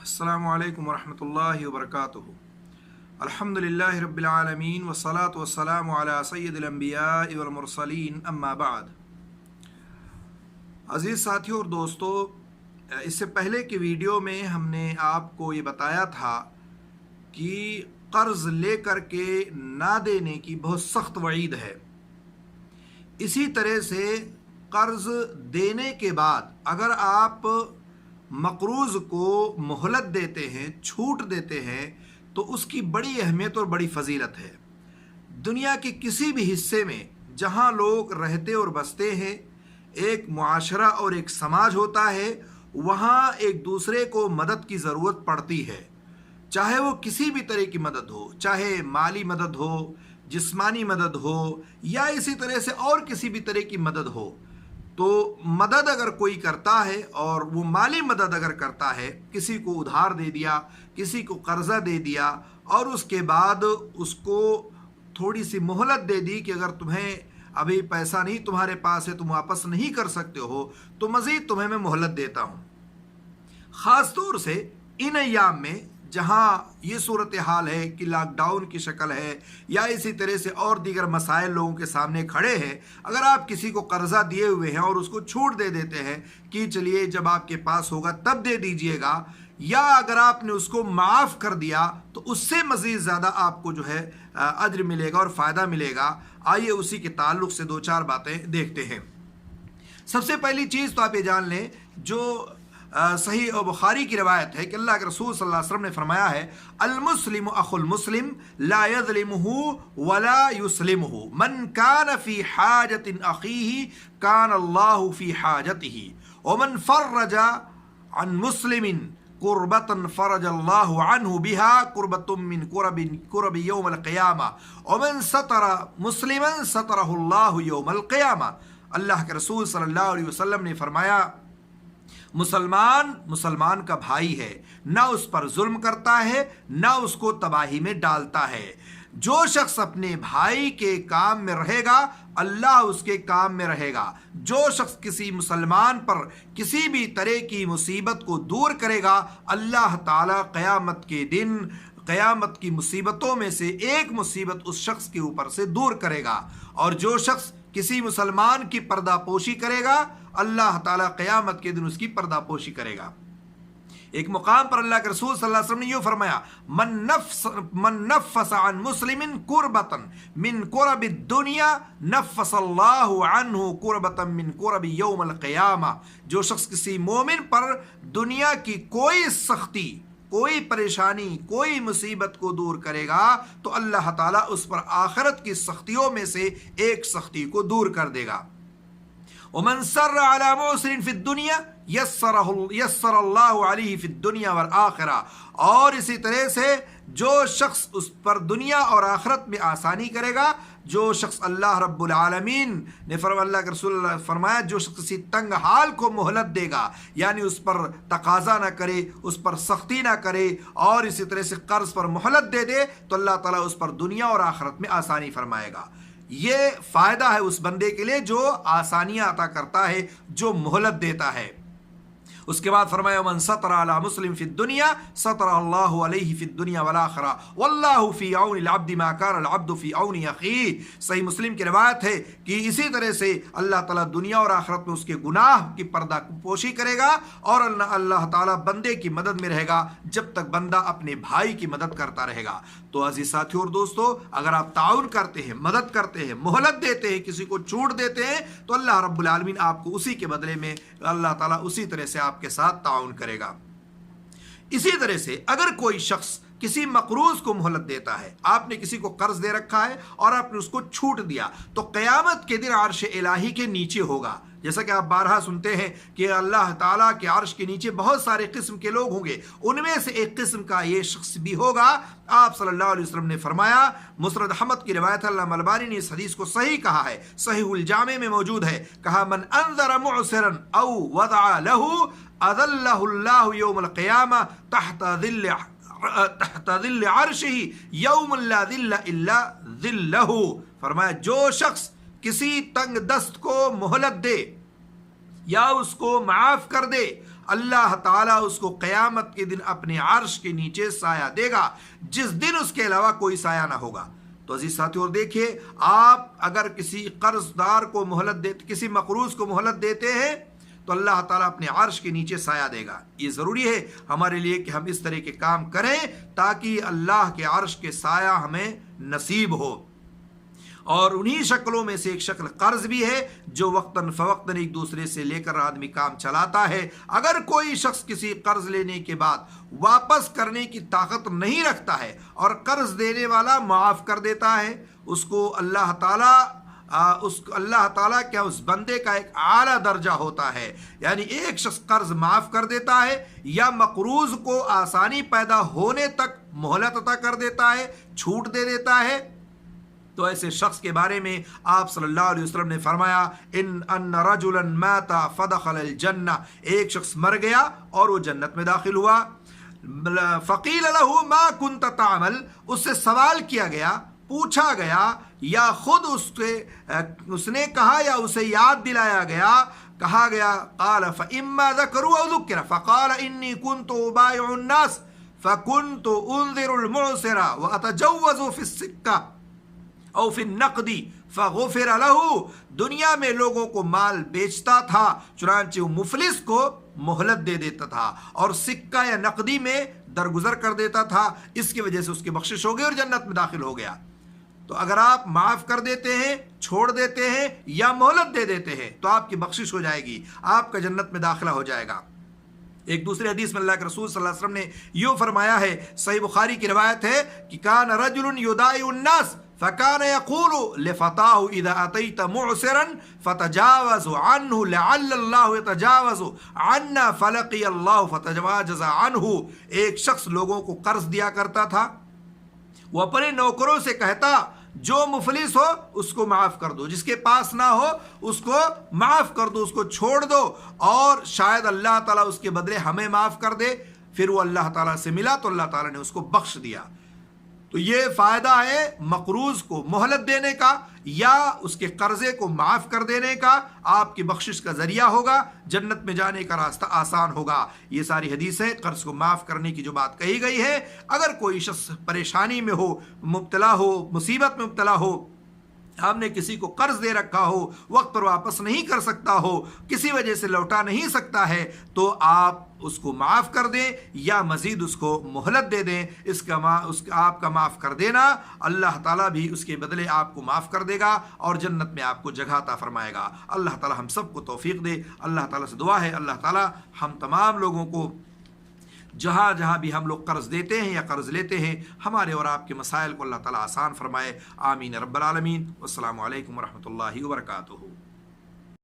अस्सलामु अलैकुम वरहमतुल्लाहि वबरकातुहू। अल्हम्दुलिल्लाहि रब्बिल आलमीन वस्सलातु वस्सलामु अला सय्यिदिल अंबियाइ वल मुरसलीन अम्मा बाद। अज़ीज़ साथियों और दोस्तों, इससे पहले की वीडियो में हमने आपको ये बताया था कि कर्ज़ लेकर के ना देने की बहुत सख्त वईद है। इसी तरह से कर्ज़ देने के बाद अगर आप मक़रूज़ को मोहलत देते हैं, छूट देते हैं, तो उसकी बड़ी अहमियत और बड़ी फ़जीलत है। दुनिया के किसी भी हिस्से में जहाँ लोग रहते और बसते हैं, एक मुआशरा और एक समाज होता है, वहाँ एक दूसरे को मदद की ज़रूरत पड़ती है। चाहे वो किसी भी तरह की मदद हो, चाहे माली मदद हो, जिस्मानी मदद हो, या इसी तरह से और किसी भी तरह की मदद हो। तो मदद अगर कोई करता है और वो माली मदद अगर करता है, किसी को उधार दे दिया, किसी को कर्ज़ा दे दिया और उसके बाद उसको थोड़ी सी मोहलत दे दी कि अगर तुम्हें अभी पैसा नहीं तुम्हारे पास है, तुम वापस नहीं कर सकते हो, तो मज़ीद तुम्हें मैं मोहलत देता हूँ। ख़ास तौर से इन अय्याम में जहाँ ये सूरत हाल है कि लॉकडाउन की शक्ल है या इसी तरह से और दीगर मसाइल लोगों के सामने खड़े हैं, अगर आप किसी को कर्ज़ा दिए हुए हैं और उसको छूट दे देते हैं कि चलिए जब आपके पास होगा तब दे दीजिएगा, या अगर आपने उसको माफ़ कर दिया तो उससे मज़ीद ज़्यादा आपको जो है अज्र मिलेगा और फ़ायदा मिलेगा। आइए उसी के ताल्लुक़ से दो चार बातें देखते हैं। सबसे पहली चीज़ तो आप ये जान लें, जो सही और बुखारी की रवायत है कि अल्लाह के रसूल सल्लल्लाहु अलैहि वसल्लम ने फरमाया है, अल मुस्लिम अखुल मुस्लिम ला यज़लिमुहु वला युस्लिमुहु मन कान फी हाजतिन अखीही कान अल्लाहु फी हाजतिही व मन फर्रजा अन मुस्लिमिन कुर्बतन फरजल्लाहु अन्हु बिहा कुर्बतुम मिन कुरबि यौमल क़ियामा व मन सतरा मुस्लिमन सतरहुल्लाहु यौमल क़ियामा। अल्लाह के रसूल सल्लल्लाहु अलैहि वसल्लम ने फरमाया, मुसलमान का भाई है, ना उस पर जुल्म करता है, ना उसको तबाही में डालता है। जो शख्स अपने भाई के काम में रहेगा, अल्लाह उसके काम में रहेगा। जो शख्स किसी मुसलमान पर किसी भी तरह की मुसीबत को दूर करेगा, अल्लाह ताला क़यामत के दिन क़यामत की मुसीबतों में से एक मुसीबत उस शख्स के ऊपर से दूर करेगा। और जो शख्स किसी मुसलमान की पर्दापोशी करेगा, अल्लाह ताला क़यामत के दिन उसकी पर्दापोशी करेगा। एक मुकाम पर अल्लाह के रसूल सल्लल्लाहु अलैहि वसल्लम ने यूँ फरमाया, मन नफ़्फ़स अन मुस्लिमिन कुर्बतन मिन कुरबिद दुनिया नफ़्फ़सल्लाहु अन्हु कुर्बतन मिन कुरबि यौमल क़ियामा। जो शख्स किसी मोमिन पर दुनिया की कोई सख्ती, कोई परेशानी, कोई मुसीबत को दूर करेगा, तो अल्लाह ताला उस पर आखिरत की सख्तियों में से एक सख्ती को दूर कर देगा। वमन सर्रा अला मुस्रिन फिद दुनिया यस्सरल्लाहु अलैहि फिद दुनिया वल आखिरा। और इसी तरह से जो शख्स उस पर दुनिया और आखिरत में आसानी करेगा, जो शख्स अल्लाह रब्बुल आलमीन ने अल्लाह के रसूल फरमाया, जो शख्स किसी तंग हाल को मोहलत देगा, यानी उस पर तकाजा ना करे, उस पर सख्ती ना करे और इसी तरह से कर्ज पर मोहलत दे दे, तो अल्लाह ताला उस पर दुनिया और आखिरत में आसानी फरमाएगा। ये फ़ायदा है उस बंदे के लिए जो आसानियाँ अता करता है, जो मोहलत देता है। उसके बाद फरमाया, मन सतरा अला मुस्लिम फिद दुनिया सतरा अल्लाहु अलैहि फिद दुनिया वल आखिरा वल्लाहु फी औनिल अब्दि मा कान अल अब्दु फी औनि अखी। सही मुस्लिम की रिवायत है कि इसी तरह से अल्लाह ताला दुनिया और आखिरत में उसके गुनाह की पर्दा पोशी करेगा और अल्लाह ताला बंदे की मदद में रहेगा जब तक बंदा अपने भाई की मदद करता रहेगा। तो अजीज साथियों और दोस्तों, अगर आप ताउन करते हैं, मदद करते हैं, मोहलत देते हैं, किसी को छूट देते हैं, तो अल्लाह रब्बुल आलमीन आपको उसी के बदले में अल्लाह ताला उसी तरह से आपके साथ ताउन करेगा। इसी तरह से अगर कोई शख्स किसी मक़रूज़ को मोहलत देता है, आपने किसी को कर्ज दे रखा है और आपने उसको छूट दिया, तो क़यामत के दिन अर्श इलाही के नीचे होगा। जैसा कि आप बारहा सुनते हैं कि अल्लाह ताला के अर्श के नीचे बहुत सारे किस्म के लोग होंगे, उनमें से एक किस्म का ये शख्स भी होगा। आप सल्लल्लाहु अलैहि वसल्लम ने फरमाया, मुस्नद अहमद की रिवायत है, अल्लामा अलबानी ने इस हदीस को सही कहा है, सहीहुल जामे में मौजूद है। कहा, मन अंज़रा मुअसिरन औ वदअ लहू अज़ल्लहुल्लाहु यौमल क़ियामा तहत ज़िल्ल अर्शिही यौम ला ज़िल्ल इल्ला ज़िल्लहु। फरमाया, जो शख्स किसी तंग दस्त को मोहलत दे या उसको माफ़ कर दे, اللہ تعالیٰ اس کو قیامت کے دن اپنے عرش کے نیچے سایہ دے گا، جس دن اس کے علاوہ کوئی سایہ نہ ہوگا۔ تو عزیز ساتھیو، اور دیکھیے، آپ اگر کسی قرض دار کو مہلت دیتے، کسی مقروض کو مہلت دیتے ہیں تو اللہ تعالیٰ اپنے عرش کے نیچے سایہ دے گا۔ یہ ضروری ہے ہمارے لیے کہ ہم اس طرح کے کام کریں تاکہ اللہ کے عرش کے سایہ ہمیں نصیب ہو۔ اور انہی شکلوں میں سے ایک شکل قرض بھی ہے، جو وقتاً فوقتاً ایک دوسرے سے لے کر آدمی کام چلاتا ہے۔ اگر کوئی شخص کسی قرض لینے کے بعد واپس کرنے کی طاقت نہیں رکھتا ہے اور قرض دینے والا معاف کر دیتا ہے، اس کو اللہ تعالیٰ کیا اس بندے کا ایک اعلیٰ درجہ ہوتا ہے۔ یعنی ایک شخص قرض معاف کر دیتا ہے یا مقروض کو آسانی پیدا ہونے تک مہلت عطا کر دیتا ہے، چھوٹ دے دیتا ہے، تو ایسے شخص کے بارے میں آپ صلی اللہ علیہ وسلم نے فرمایا ان رجلا مات فدخل الجنہ، ایک شخص مر گیا اور وہ جنت میں داخل ہوا۔ فقیل له ما كنت تعمل، اس سے سوال کیا گیا، پوچھا گیا، یا خود اس نے کہا یا اسے یاد دلایا گیا، کہا گیا قال فإما ذكروا أو ذكر فقال إني كنت أبايع الناس فكنت أنذر المعسر وأتجوز في السكة او فی النقد فغفر له، دنیا میں لوگوں کو مال بیچتا تھا، چنانچہ وہ مفلس کو مہلت دے دیتا تھا اور سکہ یا نقدی میں درگزر کر دیتا تھا، اس کی وجہ سے اس کی بخشش ہو گئی اور جنت میں داخل ہو گیا۔ تو اگر آپ معاف کر دیتے ہیں، چھوڑ دیتے ہیں یا مہلت دے دیتے ہیں تو آپ کی بخشش ہو جائے گی، آپ کا جنت میں داخلہ ہو جائے گا۔ ایک دوسرے حدیث میں اللہ کے رسول صلی اللہ علیہ وسلم نے یوں فرمایا ہے، صحیح بخاری کی روایت ہے کہ کان رجل یداعی الناس فكان يقول لفتاه اذا اتيت معسرا فتجاوز عنه لعل الله يتجاوز عنا فلقي الله فتجاوز عنه، ایک شخص لوگوں کو قرض دیا کرتا تھا، وہ اپنے نوکروں سے کہتا جو مفلس ہو اس کو معاف کر دو، جس کے پاس نہ ہو اس کو معاف کر دو، اس کو چھوڑ دو، اور شاید اللہ تعالیٰ اس کے بدلے ہمیں معاف کر دے۔ پھر وہ اللہ تعالیٰ سے ملا تو اللہ تعالیٰ نے اس کو بخش دیا۔ تو یہ فائدہ ہے مقروض کو مہلت دینے کا یا اس کے قرضے کو معاف کر دینے کا، آپ کی بخشش کا ذریعہ ہوگا، جنت میں جانے کا راستہ آسان ہوگا۔ یہ ساری حدیثیں قرض کو معاف کرنے کی جو بات کہی گئی ہے، اگر کوئی شخص پریشانی میں ہو، مبتلا ہو، مصیبت میں مبتلا ہو، آپ نے کسی کو قرض دے رکھا ہو، وقت پر واپس نہیں کر سکتا ہو، کسی وجہ سے لوٹا نہیں سکتا ہے، تو آپ اس کو معاف کر دیں یا مزید اس کو مہلت دے دیں۔ آپ کا معاف کر دینا اللہ تعالیٰ بھی اس کے بدلے آپ کو معاف کر دے گا اور جنت میں آپ کو جگہ عطا فرمائے گا۔ اللہ تعالیٰ ہم سب کو توفیق دے۔ اللہ تعالیٰ سے دعا ہے اللہ تعالیٰ ہم تمام لوگوں کو جہاں جہاں بھی ہم لوگ قرض دیتے ہیں یا قرض لیتے ہیں، ہمارے اور آپ کے مسائل کو اللہ تعالیٰ آسان فرمائے۔ آمین رب العالمین۔ والسلام علیکم ورحمۃ اللہ وبرکاتہ۔